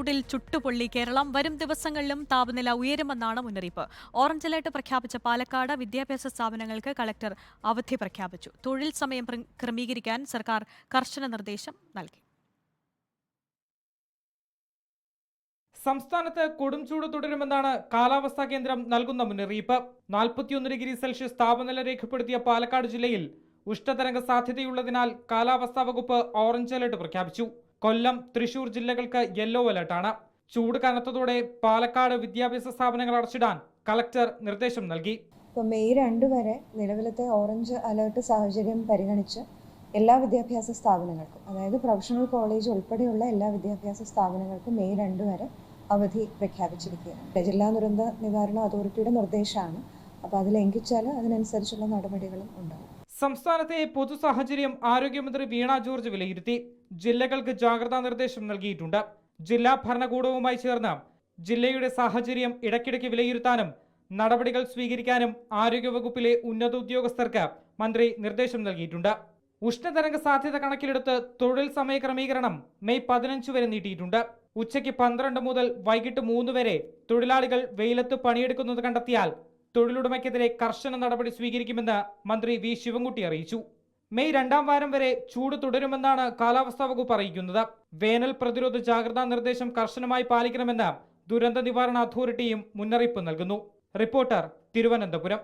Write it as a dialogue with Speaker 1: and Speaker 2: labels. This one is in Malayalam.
Speaker 1: ചൂടിൽ ചുട്ടുപൊള്ളി കേരളം. വരും ദിവസങ്ങളിലും താപനില ഉയരുമെന്നാണ് മുന്നറിയിപ്പ്. ഓറഞ്ച് അലർട്ട് പ്രഖ്യാപിച്ച പാലക്കാട് വിദ്യാഭ്യാസ സ്ഥാപനങ്ങൾക്ക് കളക്ടർ അവധി പ്രഖ്യാപിച്ചു. തൊഴിൽ സമയം ക്രമീകരിക്കാൻ സർക്കാർ കർശന നിർദ്ദേശം നൽകി.
Speaker 2: സംസ്ഥാനത്ത് കൊടും ചൂട് തുടരുമെന്നാണ് കാലാവസ്ഥാ കേന്ദ്രം നൽകുന്ന മുന്നറിയിപ്പ്. 41 ഡിഗ്രി സെൽഷ്യസ് താപനില രേഖപ്പെടുത്തിയ പാലക്കാട് ജില്ലയിൽ ഉഷ്ണതരംഗ സാധ്യതയുള്ളതിനാൽ കാലാവസ്ഥാ വകുപ്പ് ഓറഞ്ച് അലർട്ട് പ്രഖ്യാപിച്ചു. കൊല്ലം, തൃശൂർ ജില്ലകൾക്ക് യെല്ലോ അലർട്ടാണ്. ചൂട് കനത്തതോടെ പാലക്കാട് വിദ്യാഭ്യാസ സ്ഥാപനങ്ങൾ അടച്ചിടാൻ കളക്ടർ നിർദ്ദേശം നൽകി.
Speaker 3: മെയ് 2 വരെ നിലവിലത്തെ ഓറഞ്ച് അലർട്ട് സാഹചര്യം പരിഗണിച്ച് എല്ലാ വിദ്യാഭ്യാസ സ്ഥാപനങ്ങൾക്കും, അതായത് പ്രൊഫഷണൽ കോളേജ് ഉൾപ്പെടെയുള്ള എല്ലാ വിദ്യാഭ്യാസ സ്ഥാപനങ്ങൾക്കും മെയ് 2 വരെ അവധി പ്രഖ്യാപിച്ചിരിക്കുകയാണ്. ജില്ലാ ദുരന്ത നിവാരണ അതോറിറ്റിയുടെ നിർദ്ദേശമാണ്. അപ്പോൾ അത് ലംഘിച്ചാൽ അതിനനുസരിച്ചുള്ള നടപടികളും ഉണ്ടാകും.
Speaker 2: സംസ്ഥാനത്തെ പൊതു സാഹചര്യം ആരോഗ്യമന്ത്രി വീണ ജോർജ് വിലയിരുത്തി. ജില്ലകൾക്ക് ജാഗ്രതാ നിർദ്ദേശം നൽകിയിട്ടുണ്ട്. ജില്ലാ ഭരണകൂടവുമായി ചേർന്ന് ജില്ലയുടെ സാഹചര്യം ഇടയ്ക്കിടയ്ക്ക് വിലയിരുത്താനും നടപടികൾ സ്വീകരിക്കാനും ആരോഗ്യവകുപ്പിലെ ഉന്നത ഉദ്യോഗസ്ഥർക്ക് മന്ത്രി നിർദ്ദേശം നൽകിയിട്ടുണ്ട്. ഉഷ്ണതരംഗ സാധ്യത കണക്കിലെടുത്ത് തൊഴിൽ സമയ ക്രമീകരണം മെയ് 15 വരെ നീട്ടിയിട്ടുണ്ട്. ഉച്ചയ്ക്ക് 12 മുതൽ വൈകിട്ട് 3 വരെ തൊഴിലാളികൾ വെയിലത്ത് പണിയെടുക്കുന്നത് കണ്ടെത്തിയാൽ തൊഴിലുടമയ്ക്കെതിരെ കർശന നടപടി സ്വീകരിക്കുമെന്ന് മന്ത്രി വി ശിവൻകുട്ടി അറിയിച്ചു. മെയ് 2ാം വാരം വരെ ചൂട് തുടരുമെന്നാണ് കാലാവസ്ഥാ വകുപ്പ് അറിയിക്കുന്നത്. വേനൽ പ്രതിരോധ ജാഗ്രതാ നിർദ്ദേശം കർശനമായി പാലിക്കണമെന്ന് ദുരന്ത നിവാരണ അതോറിറ്റിയും മുന്നറിയിപ്പ് നൽകുന്നു. റിപ്പോർട്ടർ, തിരുവനന്തപുരം.